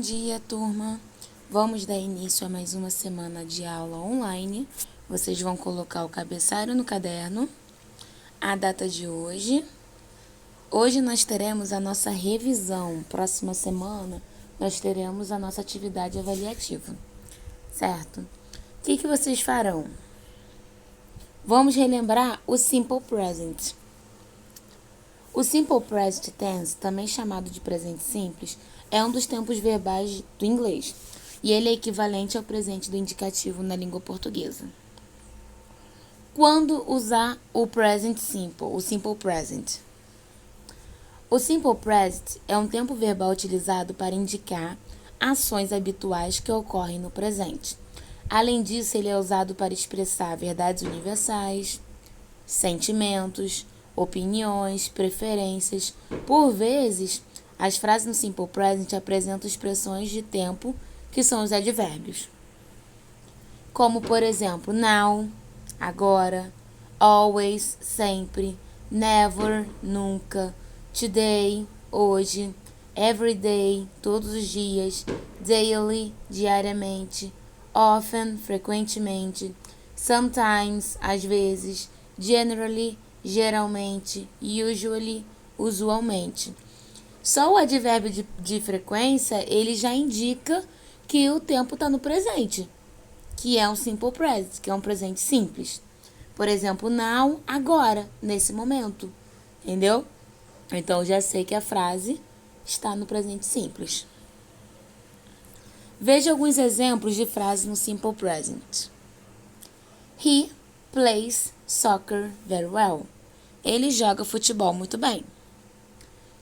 dia, turma! Vamos dar início a mais uma semana de aula online. Vocês vão colocar o cabeçalho no caderno, a data de hoje. Hoje nós teremos a nossa revisão. Próxima semana nós teremos a nossa atividade avaliativa, certo? O que vocês farão? Vamos relembrar o Simple Present. O Simple Present Tense, também chamado de presente simples, é um dos tempos verbais do inglês, e ele é equivalente ao presente do indicativo na língua portuguesa. Quando usar o present simple, o Simple Present? O Simple Present é um tempo verbal utilizado para indicar ações habituais que ocorrem no presente. Além disso, ele é usado para expressar verdades universais, sentimentos, opiniões, preferências. Por vezes, as frases no Simple Present apresentam expressões de tempo que são os advérbios. Como, por exemplo, now, agora, always, sempre, never, nunca, today, hoje, every day, todos os dias, daily, diariamente, often, frequentemente, sometimes, às vezes, generally, geralmente, usually, usualmente. Só o advérbio de frequência, ele já indica que o tempo está no presente, que é um simple present, que é um presente simples. Por exemplo, now, agora, nesse momento, entendeu? Então, já sei que a frase está no presente simples. Veja alguns exemplos de frases no simple present. He plays soccer very well. Ele joga futebol muito bem.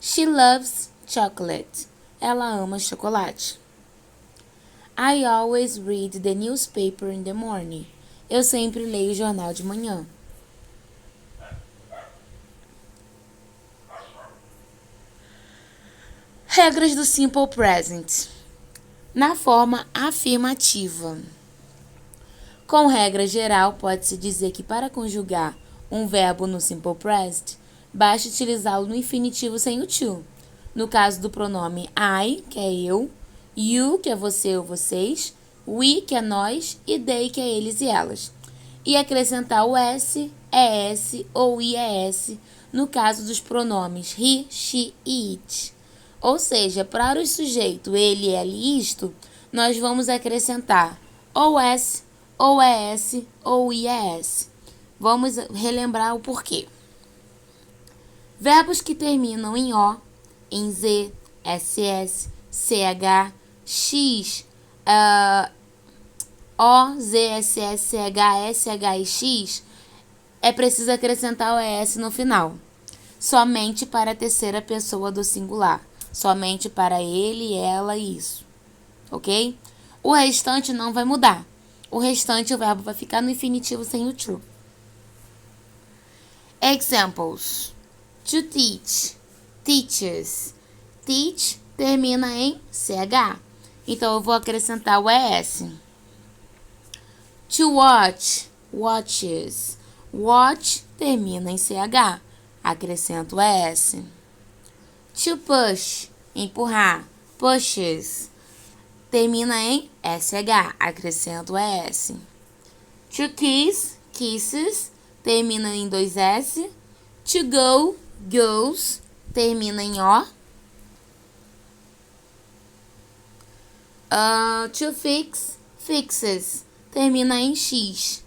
She loves chocolate. Ela ama chocolate. I always read the newspaper in the morning. Eu sempre leio o jornal de manhã. Regras do simple present. Na forma afirmativa. Com regra geral, pode-se dizer que para conjugar um verbo no simple present, basta utilizá-lo no infinitivo sem o to. No caso do pronome I, que é eu, you, que é você ou vocês, we, que é nós, e they, que é eles e elas. E acrescentar o s, es ou ies no caso dos pronomes he, she e it. Ou seja, para o sujeito ele, ela e isto, nós vamos acrescentar ou s, ou es ou ies. Vamos relembrar o porquê. Verbos que terminam em O, em Z, SS, CH, X, O, Z, SS, CH, SH e X, é preciso acrescentar o ES no final. Somente para a terceira pessoa do singular. Somente para ele, ela e isso. Ok? O restante não vai mudar. O restante, o verbo vai ficar no infinitivo sem o to. Examples. To teach, teaches. Teach termina em CH. Então, eu vou acrescentar o ES. To watch, watches. Watch termina em CH. Acrescento o ES. To push, empurrar. Pushes termina em SH. Acrescento o ES. To kiss, kisses termina em 2S. To go, goes, termina em O. To fix, fixes, termina em X.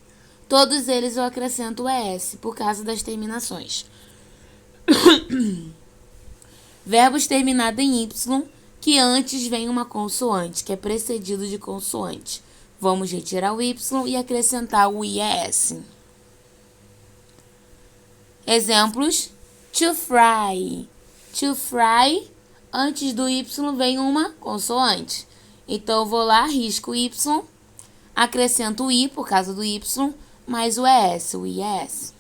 Todos eles eu acrescento o ES por causa das terminações. Verbos terminados em Y, que antes vem uma consoante, que é precedido de consoante. Vamos retirar o Y e acrescentar o IES. Exemplos. To fry. To fry, antes do Y vem uma consoante. Então, eu vou lá, risco o Y, acrescento o I por causa do Y, mais o ES, o IES.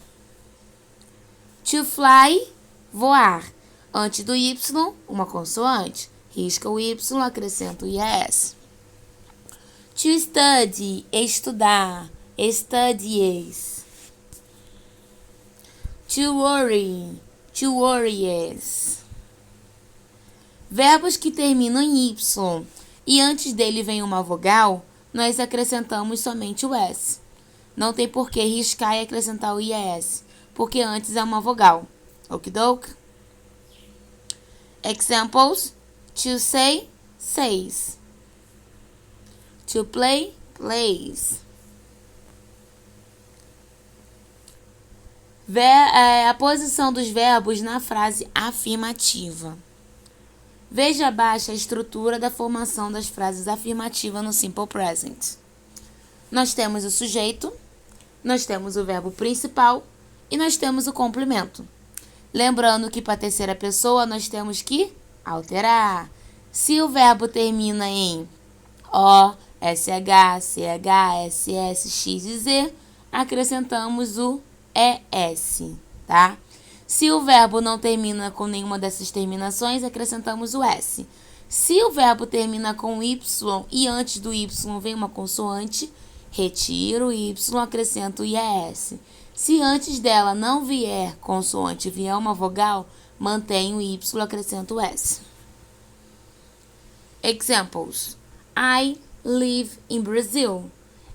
To fly, voar. Antes do Y, uma consoante. Risca o Y, acrescento o IES. To study, estudar. Studies. To worry, worries. Verbos que terminam em Y e antes dele vem uma vogal, nós acrescentamos somente o S. Não tem por que riscar e acrescentar o IES, porque antes é uma vogal. Okidoke? Examples: to say, says. To play, plays. A posição dos verbos na frase afirmativa. Veja abaixo a estrutura da formação das frases afirmativas no Simple Present. Nós temos o sujeito, nós temos o verbo principal e nós temos o complemento. Lembrando que para a terceira pessoa nós temos que alterar. Se o verbo termina em O, SH, CH, SS, X e Z, acrescentamos o ES, tá? Se o verbo não termina com nenhuma dessas terminações, acrescentamos o S. Se o verbo termina com Y e antes do Y vem uma consoante, retiro o Y, acrescento o IES. Se antes dela não vier consoante, vier uma vogal, mantenho o Y, acrescento o S. Examples: I live in Brazil.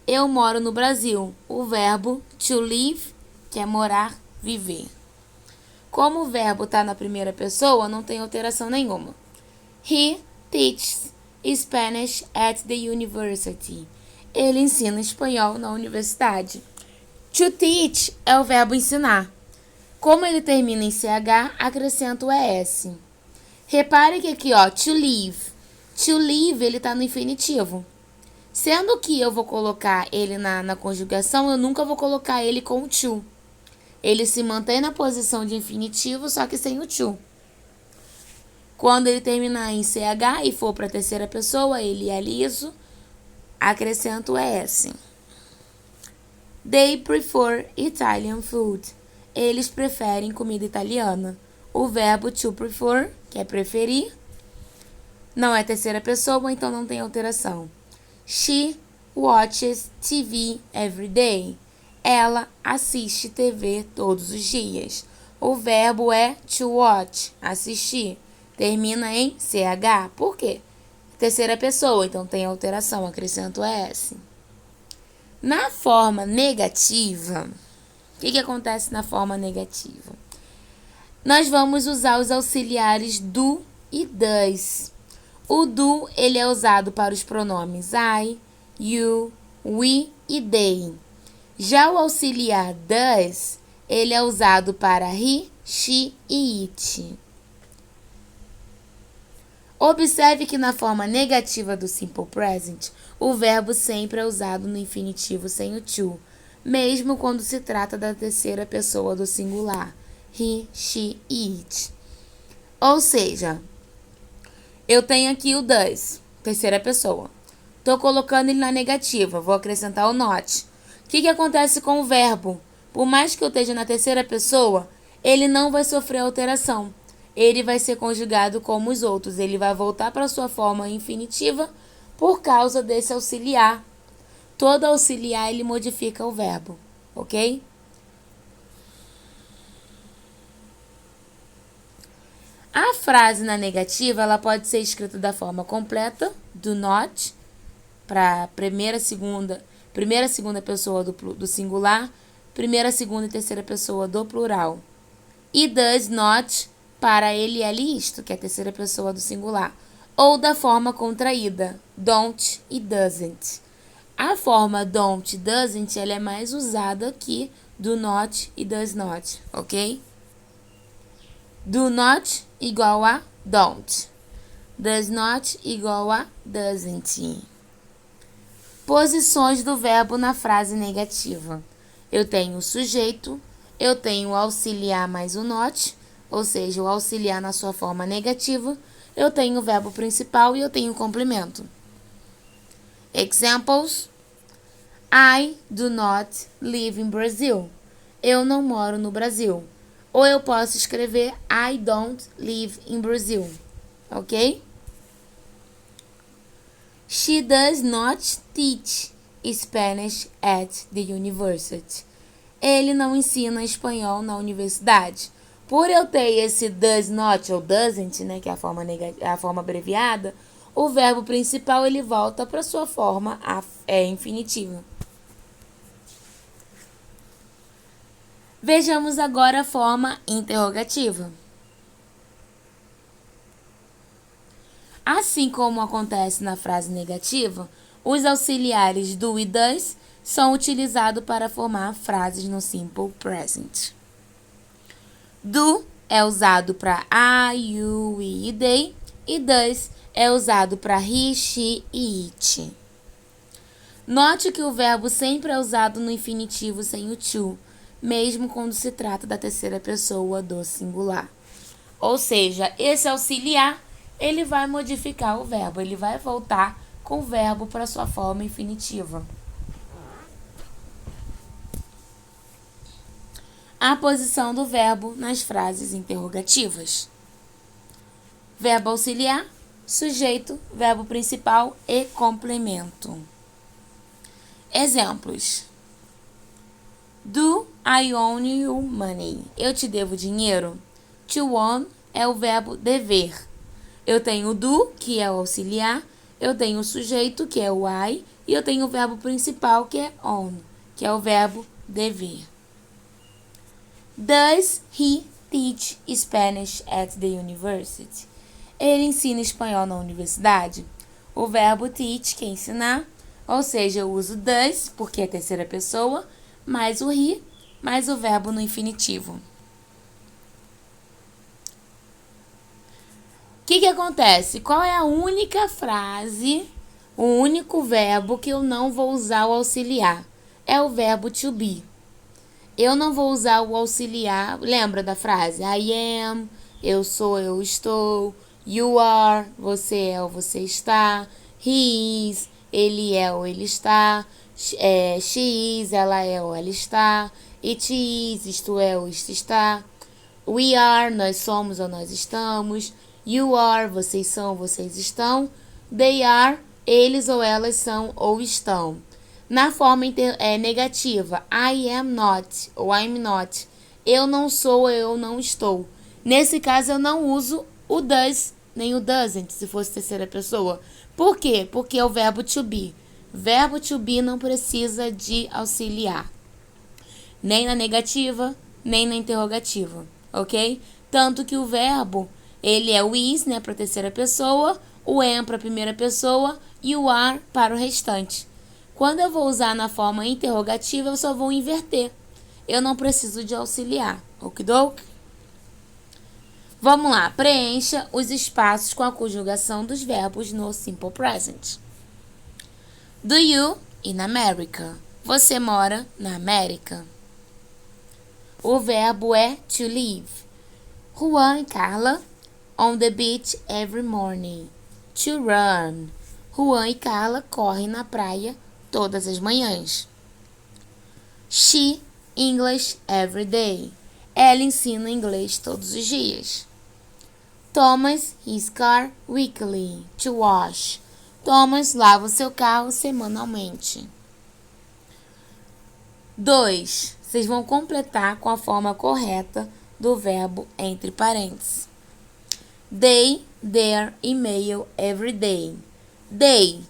Eu moro no Brasil. O verbo to live, que é morar, viver. Como o verbo está na primeira pessoa, não tem alteração nenhuma. He teaches Spanish at the university. Ele ensina espanhol na universidade. To teach é o verbo ensinar. Como ele termina em CH, acrescento o ES. Repare que aqui, ó, to live. To live, ele está no infinitivo. Sendo que eu vou colocar ele na conjugação, eu nunca vou colocar ele com o to. Ele se mantém na posição de infinitivo, só que sem o to. Quando ele terminar em CH e for para a terceira pessoa, ele é liso, acrescento o ES. They prefer Italian food. Eles preferem comida italiana. O verbo to prefer, que é preferir, não é terceira pessoa, então não tem alteração. She watches TV every day. Ela assiste TV todos os dias. O verbo é to watch, assistir. Termina em CH. Por quê? Terceira pessoa, então tem alteração, acrescento S. Na forma negativa, o que acontece na forma negativa? Nós vamos usar os auxiliares do e does. O do, ele é usado para os pronomes I, you, we e they. Já o auxiliar does, ele é usado para he, she e it. Observe que na forma negativa do Simple Present, o verbo sempre é usado no infinitivo sem o to, mesmo quando se trata da terceira pessoa do singular, he, she e it. Ou seja, eu tenho aqui o does, terceira pessoa. Estou colocando ele na negativa, vou acrescentar o not. O que acontece com o verbo? Por mais que eu esteja na terceira pessoa, ele não vai sofrer alteração. Ele vai ser conjugado como os outros. Ele vai voltar para sua forma infinitiva por causa desse auxiliar. Todo auxiliar, ele modifica o verbo, ok? A frase na negativa, ela pode ser escrita da forma completa, do not, para primeira, segunda pessoa do singular, primeira, segunda e terceira pessoa do plural. E does not para ele é isto, que é a terceira pessoa do singular. Ou da forma contraída, don't e doesn't. A forma don't e doesn't, ela é mais usada que do not e does not, ok? Do not igual a don't. Does not igual a doesn't. Posições do verbo na frase negativa. Eu tenho o sujeito, eu tenho o auxiliar mais o not, ou seja, o auxiliar na sua forma negativa, eu tenho o verbo principal e eu tenho o complemento. Examples: I do not live in Brazil. Eu não moro no Brasil. Ou eu posso escrever I don't live in Brazil. Ok? She does not teach Spanish at the university. Ele não ensina espanhol na universidade. Por eu ter esse does not ou doesn't, né, que é a forma abreviada, o verbo principal ele volta para sua forma infinitiva. Vejamos agora a forma interrogativa. Assim como acontece na frase negativa, os auxiliares do e does são utilizados para formar frases no simple present. Do é usado para I, you, we e they, e does é usado para he, she e it. Note que o verbo sempre é usado no infinitivo sem o to, mesmo quando se trata da terceira pessoa do singular. Ou seja, esse auxiliar, ele vai modificar o verbo, ele vai voltar com o verbo para sua forma infinitiva. A posição do verbo nas frases interrogativas. Verbo auxiliar, sujeito, verbo principal e complemento. Exemplos. Do I owe you money? Eu te devo dinheiro. To own é o verbo dever. Eu tenho o do, que é o auxiliar. Eu tenho o sujeito, que é o I. E eu tenho o verbo principal, que é own, que é o verbo dever. Does he teach Spanish at the university? Ele ensina espanhol na universidade? O verbo teach, que é ensinar, ou seja, eu uso does, porque é terceira pessoa, mais o he, mais o verbo no infinitivo. O que acontece? Qual é a única frase, o único verbo que eu não vou usar o auxiliar? É o verbo to be. Eu não vou usar o auxiliar, lembra da frase? I am, eu sou, eu estou. You are, você é ou você está. He is, ele é ou ele está. She is, ela é ou ela está. It is, isto é ou isto está. We are, nós somos ou nós estamos. You are, vocês são, vocês estão. They are, eles ou elas são ou estão. Na forma negativa, I am not ou I'm not. Eu não sou, eu não estou. Nesse caso, eu não uso o does nem o doesn't, se fosse terceira pessoa. Por quê? Porque é o verbo to be. Verbo to be não precisa de auxiliar. Nem na negativa, nem na interrogativa, ok? Tanto que o verbo, ele é o is, né, para a terceira pessoa, o am para a primeira pessoa e o are para o restante. Quando eu vou usar na forma interrogativa, eu só vou inverter. Eu não preciso de auxiliar, ok? Vamos lá, preencha os espaços com a conjugação dos verbos no simple present. Do you in America? Você mora na América? O verbo é to live. Juan e Carla on the beach every morning. To run. Juan e Carla correm na praia todas as manhãs. She English every day. Ela ensina inglês todos os dias. Thomas his car weekly to wash. Thomas lava o seu carro semanalmente. 2. Vocês vão completar com a forma correta do verbo entre parênteses. They, their email every day. They,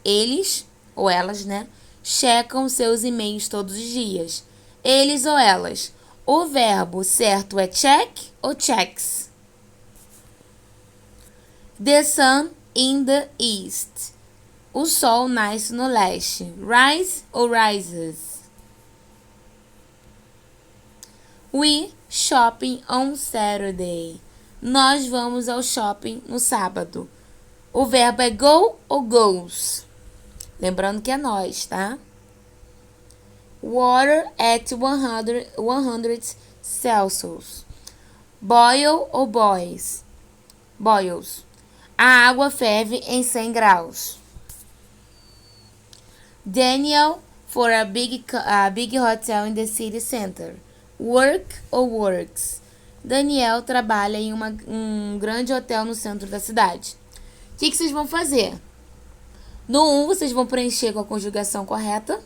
eles ou elas, né? Checam seus e-mails todos os dias. Eles ou elas. O verbo certo é check ou checks? The sun in the east. O sol nasce no leste. Rise ou rises? We shopping on Saturday. Nós vamos ao shopping no sábado. O verbo é go ou goes? Lembrando que é nós, tá? Water at 100 Celsius. Boil ou boils? Boils. A água ferve em 100 graus. Daniel for a big hotel in the city center. Work ou works? Daniel trabalha em um grande hotel no centro da cidade. O que vocês vão fazer? No 1, vocês vão preencher com a conjugação correta.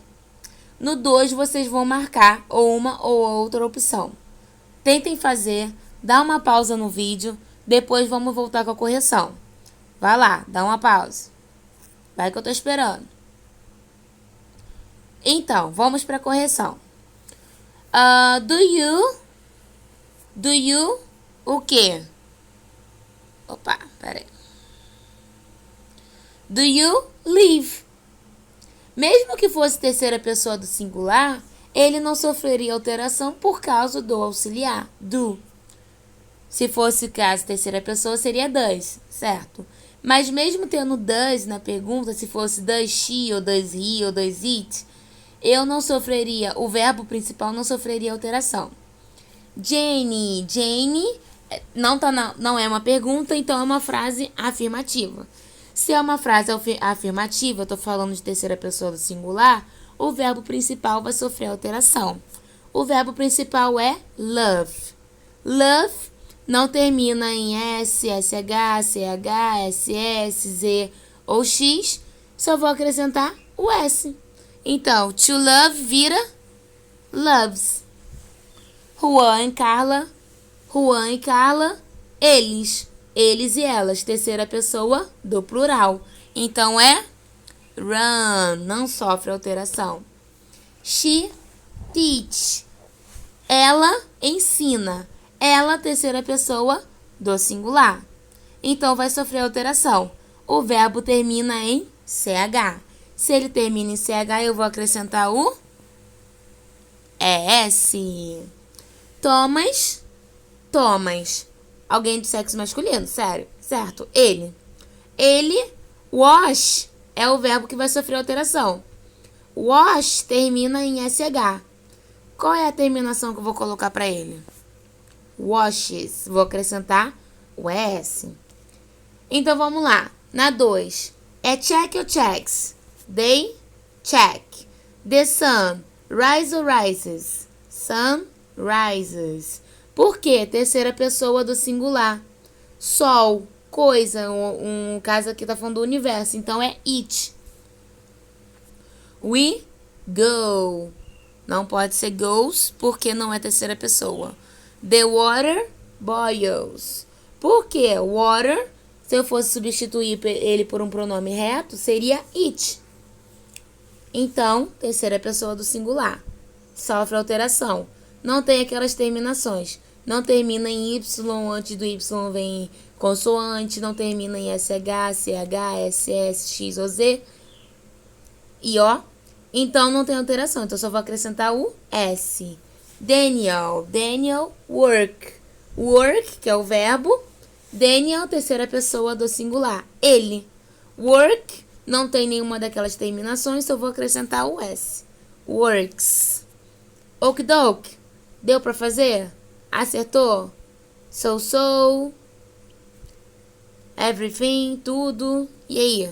No 2, vocês vão marcar uma ou outra opção. Tentem fazer, dá uma pausa no vídeo, depois vamos voltar com a correção. Vai lá, dá uma pausa. Vai que eu tô esperando. Então, vamos para a correção. Do you, o quê? Opa, peraí. Do you live? Mesmo que fosse terceira pessoa do singular, ele não sofreria alteração por causa do auxiliar, do. Se fosse caso terceira pessoa, seria does, certo? Mas mesmo tendo does na pergunta, se fosse does she, ou does he, ou does it, eu não sofreria, o verbo principal não sofreria alteração. Jane não é uma pergunta, então é uma frase afirmativa. Se é uma frase afirmativa, eu estou falando de terceira pessoa do singular, o verbo principal vai sofrer alteração. O verbo principal é love. Love não termina em S, SH, CH, SS, Z ou X, só vou acrescentar o S. Então, to love vira loves. Juan e Carla, eles e elas, terceira pessoa do plural. Então é run, não sofre alteração. She teach, ela ensina, ela, terceira pessoa do singular. Então vai sofrer alteração. O verbo termina em CH. Se ele termina em CH, eu vou acrescentar o ES. Thomas. Alguém do sexo masculino, sério, certo? Ele, wash é o verbo que vai sofrer alteração. Wash termina em SH. Qual é a terminação que eu vou colocar para ele? Washes. Vou acrescentar o ES. Então vamos lá. Na 2. É check ou checks? They check. The sun rise or rises? Sun rises. Por quê? Terceira pessoa do singular. Sol, coisa, um caso aqui tá falando do universo, então é it. We go. Não pode ser goes, porque não é terceira pessoa. The water boils. Por quê? Water, se eu fosse substituir ele por um pronome reto, seria it. Então, terceira pessoa do singular. Sofre alteração. Não tem aquelas terminações. Não termina em Y, antes do Y vem consoante. Não termina em SH, CH, SS, X ou Z. E O. Então, não tem alteração. Então, só vou acrescentar o S. Daniel, work. Work, que é o verbo. Daniel, terceira pessoa do singular. Ele. Work, não tem nenhuma daquelas terminações. Só vou acrescentar o S. Works. Okidok. Deu pra fazer? Acertou? So. Everything, tudo. E aí?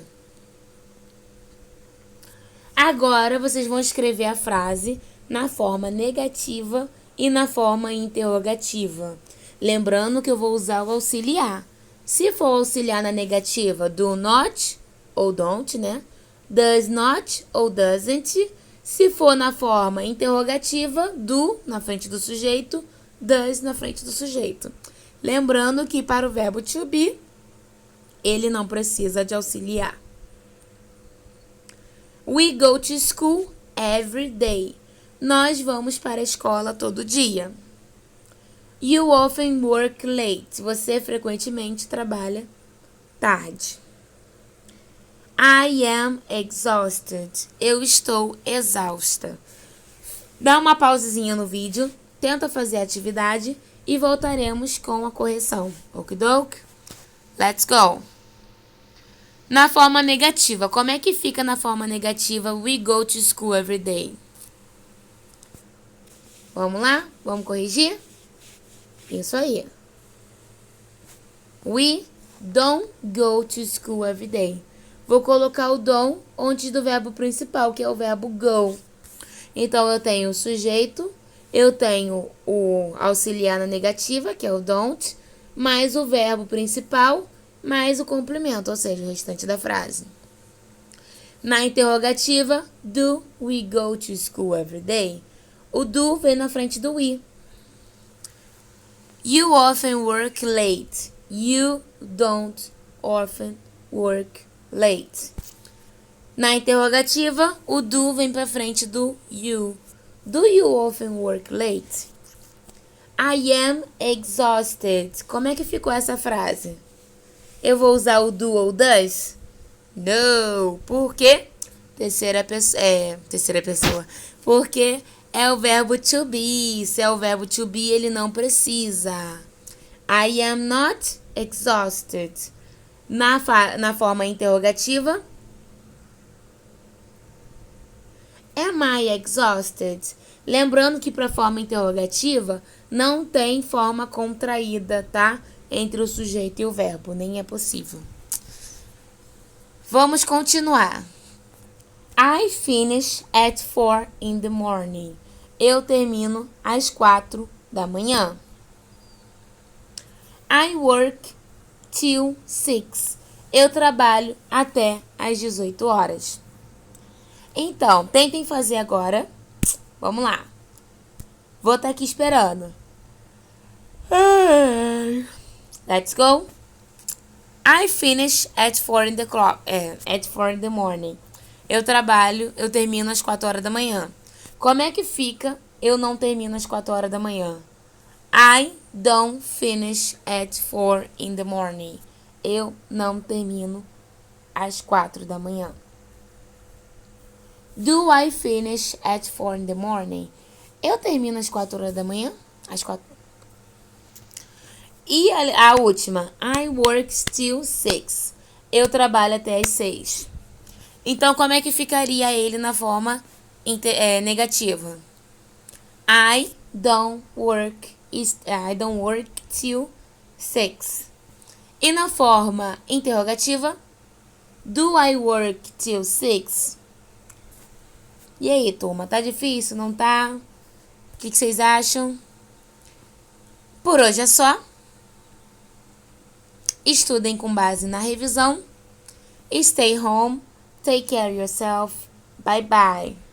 Agora, vocês vão escrever a frase na forma negativa e na forma interrogativa. Lembrando que eu vou usar o auxiliar. Se for auxiliar na negativa, do not ou don't, né? Does not ou doesn't. Se for na forma interrogativa, do na frente do sujeito, does na frente do sujeito. Lembrando que para o verbo to be, ele não precisa de auxiliar. We go to school every day. Nós vamos para a escola todo dia. You often work late. Você frequentemente trabalha tarde. I am exhausted. Eu estou exausta. Dá uma pausezinha no vídeo, tenta fazer a atividade e voltaremos com a correção. Okidok? Let's go! Na forma negativa, como é que fica na forma negativa we go to school every day? Vamos lá? Vamos corrigir? Isso aí. We don't go to school every day. Vou colocar o don't antes do verbo principal, que é o verbo go. Então, eu tenho o sujeito, eu tenho o auxiliar na negativa, que é o don't, mais o verbo principal, mais o complemento, ou seja, o restante da frase. Na interrogativa, do we go to school every day? O do vem na frente do we. You often work late. You don't often work late. Na interrogativa, o do vem para frente do you. Do you often work late? I am exhausted. Como é que ficou essa frase? Eu vou usar o do ou does? No. Por quê? Terceira pessoa. Porque é o verbo to be. Se é o verbo to be, ele não precisa. I am not exhausted. Na forma interrogativa, am I exhausted? Lembrando que para a forma interrogativa não tem forma contraída, tá? Entre o sujeito e o verbo, nem é possível. Vamos continuar. I finish at 4 in the morning. Eu termino às 4 da manhã. I work till 6. Eu trabalho até às 18 horas. Então, tentem fazer agora. Vamos lá. Vou estar aqui esperando. Let's go. I finish at 4 in the morning. Eu termino às 4 horas da manhã. Como é que fica eu não termino às 4 horas da manhã? I don't finish at 4 in the morning. Eu não termino às 4 da manhã. Do I finish at 4 in the morning? Eu termino às 4 horas da manhã? Às 4. E a última. I work till 6. Eu trabalho até às 6. Então, como é que ficaria ele na forma negativa? I don't work till 6. E na forma interrogativa, do I work till 6? E aí, turma, tá difícil, não tá? O que vocês acham? Por hoje é só. Estudem com base na revisão. Stay home. Take care of yourself. Bye bye.